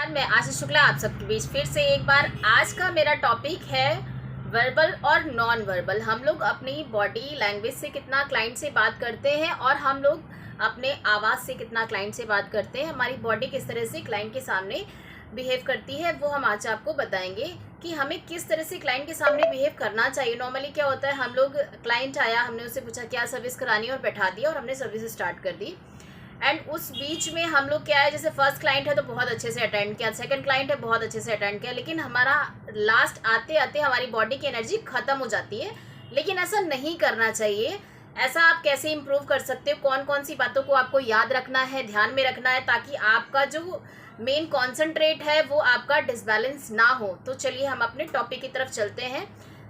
नमस्कार, मैं आशीष शुक्ला आप सबके बीच फिर से एक बार। आज का मेरा टॉपिक है वर्बल और नॉन वर्बल। हम लोग अपनी बॉडी लैंग्वेज से कितना क्लाइंट से बात करते हैं और हम लोग अपने आवाज़ से कितना क्लाइंट से बात करते हैं। हमारी बॉडी किस तरह से क्लाइंट के सामने बिहेव करती है वो हम आज आपको बताएंगे कि हमें किस तरह से क्लाइंट के सामने बिहेव करना चाहिए। नॉर्मली क्या होता है, हम लोग क्लाइंट आया, हमने उससे पूछा क्या सर्विस करानी है और बैठा दिया और हमने सर्विस स्टार्ट कर दी। एंड उस बीच में हम लोग क्या है, जैसे फर्स्ट क्लाइंट है तो बहुत अच्छे से अटेंड किया, सेकंड क्लाइंट है बहुत अच्छे से अटेंड किया, लेकिन हमारा लास्ट आते आते हमारी बॉडी की एनर्जी खत्म हो जाती है। लेकिन ऐसा नहीं करना चाहिए। ऐसा आप कैसे इम्प्रूव कर सकते हो, कौन कौन सी बातों को आपको याद रखना है, ध्यान में रखना है, ताकि आपका जो मेन कॉन्सेंट्रेट है वो आपका डिसबैलेंस ना हो। तो चलिए हम अपने टॉपिक की तरफ चलते हैं।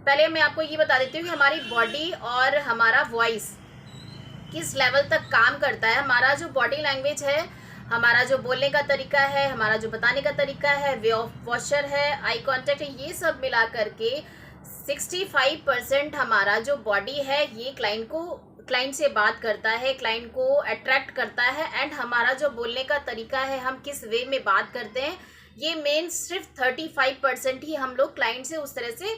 पहले मैं आपको ये बता देती हूँ कि हमारी बॉडी और हमारा वॉइस किस लेवल तक काम करता है। हमारा जो बॉडी लैंग्वेज है, हमारा जो बोलने का तरीका है, हमारा जो बताने का तरीका है, वे ऑफ पोस्चर है, आई कांटेक्ट है, ये सब मिला करके 65% हमारा जो बॉडी है ये क्लाइंट से बात करता है, क्लाइंट को अट्रैक्ट करता है। एंड हमारा जो बोलने का तरीका है, हम किस वे में बात करते हैं, ये मेन सिर्फ 35% ही हम लोग क्लाइंट से उस तरह से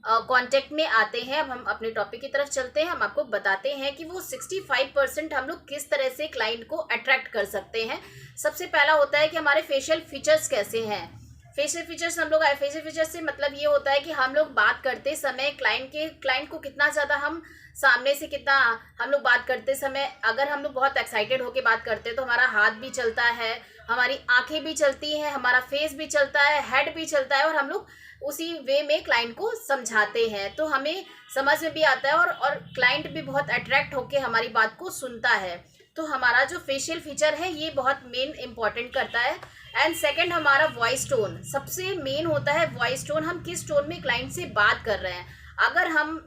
कांटेक्ट में आते हैं। अब हम अपने टॉपिक की तरफ चलते हैं। हम आपको बताते हैं कि वो 65% हम लोग किस तरह से क्लाइंट को अट्रैक्ट कर सकते हैं। सबसे पहला होता है कि हमारे फेशियल फीचर्स कैसे हैं। फेशियल फीचर्स फेशियल फीचर्स से मतलब ये होता है कि हम लोग बात करते समय क्लाइंट को कितना ज़्यादा हम सामने से कितना हम लोग बात करते समय, अगर हम लोग बहुत एक्साइटेड होकर बात करते हैं तो हमारा हाथ भी चलता है, हमारी आंखें भी चलती हैं, हमारा फेस भी चलता है, हेड भी चलता है, और हम लोग उसी वे में क्लाइंट को समझाते हैं तो हमें समझ में भी आता है और क्लाइंट भी बहुत अट्रैक्ट होकर हमारी बात को सुनता है। तो हमारा जो फेशियल फीचर है ये बहुत मेन इंपॉर्टेंट करता है। एंड सेकंड हमारा वॉइस टोन सबसे मेन होता है। वॉइस टोन, हम किस टोन में क्लाइंट से बात कर रहे हैं। अगर हम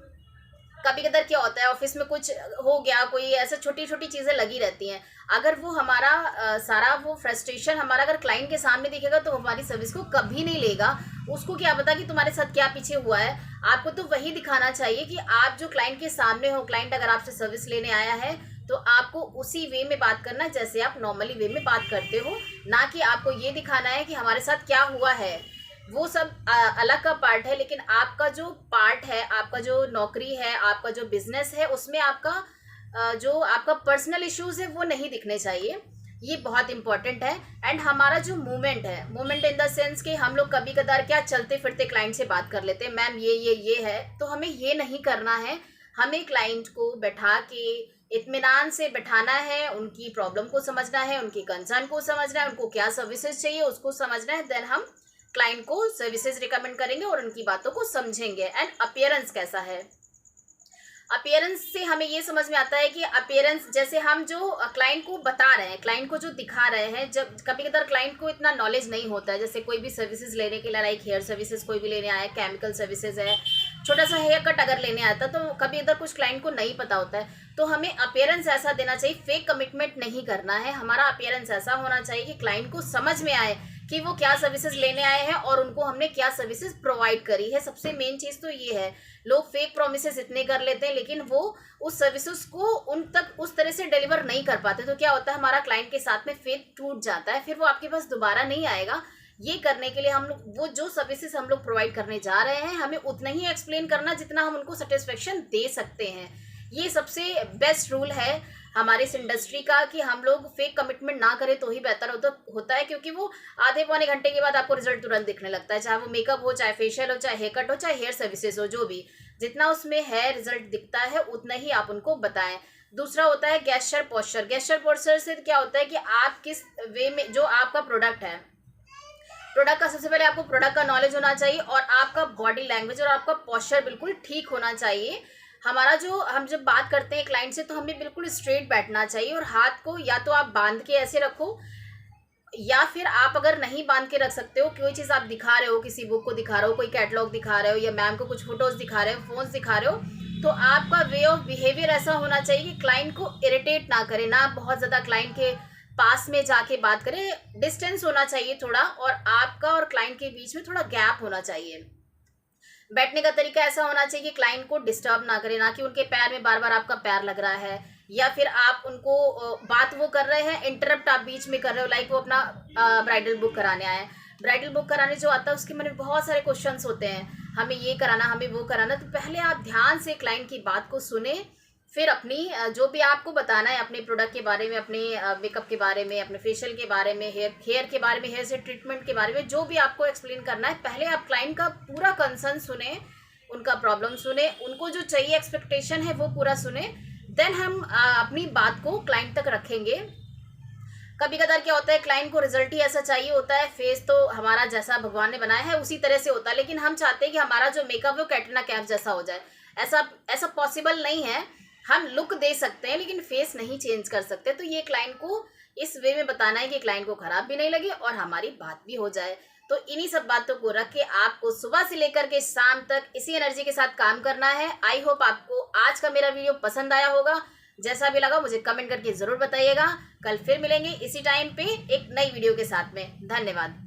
कभी कदर क्या होता है, ऑफिस में कुछ हो गया, कोई ऐसा छोटी छोटी चीज़ें लगी रहती हैं, अगर वो हमारा सारा वो फ्रस्ट्रेशन हमारा अगर क्लाइंट के सामने दिखेगा तो हमारी सर्विस को कभी नहीं लेगा। उसको क्या पता कि तुम्हारे साथ क्या पीछे हुआ है। आपको तो वही दिखाना चाहिए कि आप जो क्लाइंट के सामने हो, क्लाइंट अगर आपसे सर्विस लेने आया है तो आपको उसी वे में बात करना जैसे आप नॉर्मली वे में बात करते हो, ना कि आपको ये दिखाना है कि हमारे साथ क्या हुआ है। वो सब अलग का पार्ट है, लेकिन आपका जो पार्ट है, आपका जो नौकरी है, आपका जो बिजनेस है, उसमें आपका जो आपका पर्सनल इश्यूज है वो नहीं दिखने चाहिए। ये बहुत इंपॉर्टेंट है। एंड हमारा जो मूवमेंट है, मूवमेंट इन द सेंस कि हम लोग कभी कदार क्या चलते फिरते क्लाइंट से बात कर लेते हैं, मैम ये है, तो हमें ये नहीं करना है। हमें क्लाइंट को बैठा के इत्मीनान से बैठाना है, उनकी प्रॉब्लम को समझना है, उनकी कंसर्न को समझना है, उनको क्या सर्विसेज चाहिए उसको समझना है। देन हम क्लाइंट को सर्विसेज रिकमेंड करेंगे और उनकी बातों को समझेंगे। एंड अपीयरेंस कैसा है, अपीयरेंस से हमें ये समझ में आता है कि अपीयरेंस जैसे हम जो क्लाइंट को बता रहे हैं, क्लाइंट को जो दिखा रहे हैं, जब कभी कभार क्लाइंट को इतना नॉलेज नहीं होता है, जैसे कोई भी सर्विसेज लेने के लिए, लाइक हेयर सर्विसेज कोई भी लेने आया, केमिकल सर्विसेज है, छोटा सा हेयर कट अगर लेने आता तो कभी इधर कुछ क्लाइंट को नहीं पता होता है, तो हमें अपीयरेंस ऐसा देना चाहिए। फेक कमिटमेंट नहीं करना है। हमारा अपीयरेंस ऐसा होना चाहिए कि क्लाइंट को समझ में आए कि वो क्या सर्विसेज लेने आए हैं और उनको हमने क्या सर्विसेज प्रोवाइड करी है। सबसे मेन चीज़ तो ये है। लोग फेक प्रोमिसेस इतने कर लेते हैं लेकिन वो उस सर्विसेज को उन तक उस तरह से डिलीवर नहीं कर पाते, तो क्या होता है, हमारा क्लाइंट के साथ में फेथ टूट जाता है, फिर वो आपके पास दोबारा नहीं आएगा। ये करने के लिए हम लोग वो जो सर्विसेज हम लोग प्रोवाइड करने जा रहे हैं, हमें उतना ही एक्सप्लेन करना जितना हम उनको सेटिस्फेक्शन दे सकते हैं। ये सबसे बेस्ट रूल है हमारे इस इंडस्ट्री का कि हम लोग फेक कमिटमेंट ना करें तो ही बेहतर होता है, क्योंकि वो आधे पौने घंटे के बाद आपको रिजल्ट तुरंत दिखने लगता है, चाहे वो मेकअप हो, चाहे फेशियल हो, चाहे हेयर कट हो, चाहे हेयर सर्विसेज हो, जो भी जितना उसमें है रिजल्ट दिखता है उतना ही आप उनको बताएं। दूसरा होता है गेस्चर पोस्चर। गेस्चर पोस्चर से क्या होता है कि आप किस वे में, जो आपका प्रोडक्ट है, प्रोडक्ट का सबसे पहले आपको प्रोडक्ट का नॉलेज होना चाहिए और आपका बॉडी लैंग्वेज और आपका पोस्चर बिल्कुल ठीक होना चाहिए। हमारा जो हम जब बात करते हैं क्लाइंट से तो हमें बिल्कुल स्ट्रेट बैठना चाहिए और हाथ को या तो आप बांध के ऐसे रखो, या फिर आप अगर नहीं बांध के रख सकते हो, कोई चीज़ आप दिखा रहे हो, किसी बुक को दिखा रहे हो, कोई कैटलॉग दिखा रहे हो, या मैम को कुछ फोटोज दिखा रहे हो, फोन्स दिखा रहे हो, तो आपका वे ऑफ बिहेवियर ऐसा होना चाहिए कि क्लाइंट को इरिटेट ना करे, ना बहुत ज़्यादा क्लाइंट के पास में जाके बात करें। डिस्टेंस होना चाहिए थोड़ा, और आपका और क्लाइंट के बीच में थोड़ा गैप होना चाहिए। बैठने का तरीका ऐसा होना चाहिए कि क्लाइंट को डिस्टर्ब ना करे, ना कि उनके पैर में बार बार आपका पैर लग रहा है, या फिर आप उनको बात वो कर रहे हैं, इंटरप्ट आप बीच में कर रहे हो, लाइक वो अपना ब्राइडल बुक कराने आए हैं, ब्राइडल बुक कराने जो आता है उसके मन में बहुत सारे क्वेश्चंस होते हैं, हमें ये कराना, हमें वो कराना। तो पहले आप ध्यान से क्लाइंट की बात को सुने, फिर अपनी जो भी आपको बताना है अपने प्रोडक्ट के बारे में, अपने मेकअप के बारे में, अपने फेशियल के बारे में, हेयर के बारे में, हेयर से ट्रीटमेंट के बारे में, जो भी आपको एक्सप्लेन करना है, पहले आप क्लाइंट का पूरा कंसर्न सुने, उनका प्रॉब्लम सुने, उनको जो चाहिए एक्सपेक्टेशन है वो पूरा सुने। देन हम अपनी बात को क्लाइंट तक रखेंगे। कभी कदार क्या होता है, क्लाइंट को रिजल्ट ही ऐसा चाहिए होता है, फेस तो हमारा जैसा भगवान ने बनाया है उसी तरह से होता है, लेकिन हम चाहते हैं कि हमारा जो मेकअप वो कैटरीना कैफ जैसा हो जाए। ऐसा ऐसा पॉसिबल नहीं है। हम लुक दे सकते हैं लेकिन फेस नहीं चेंज कर सकते। तो ये क्लाइंट को इस वे में बताना है कि क्लाइंट को खराब भी नहीं लगे और हमारी बात भी हो जाए। तो इन्हीं सब बातों को रख के आपको सुबह से लेकर के शाम तक इसी एनर्जी के साथ काम करना है। आई होप आपको आज का मेरा वीडियो पसंद आया होगा। जैसा भी लगा मुझे कमेंट करके जरूर बताइएगा। कल फिर मिलेंगे इसी टाइम पे एक नई वीडियो के साथ में। धन्यवाद।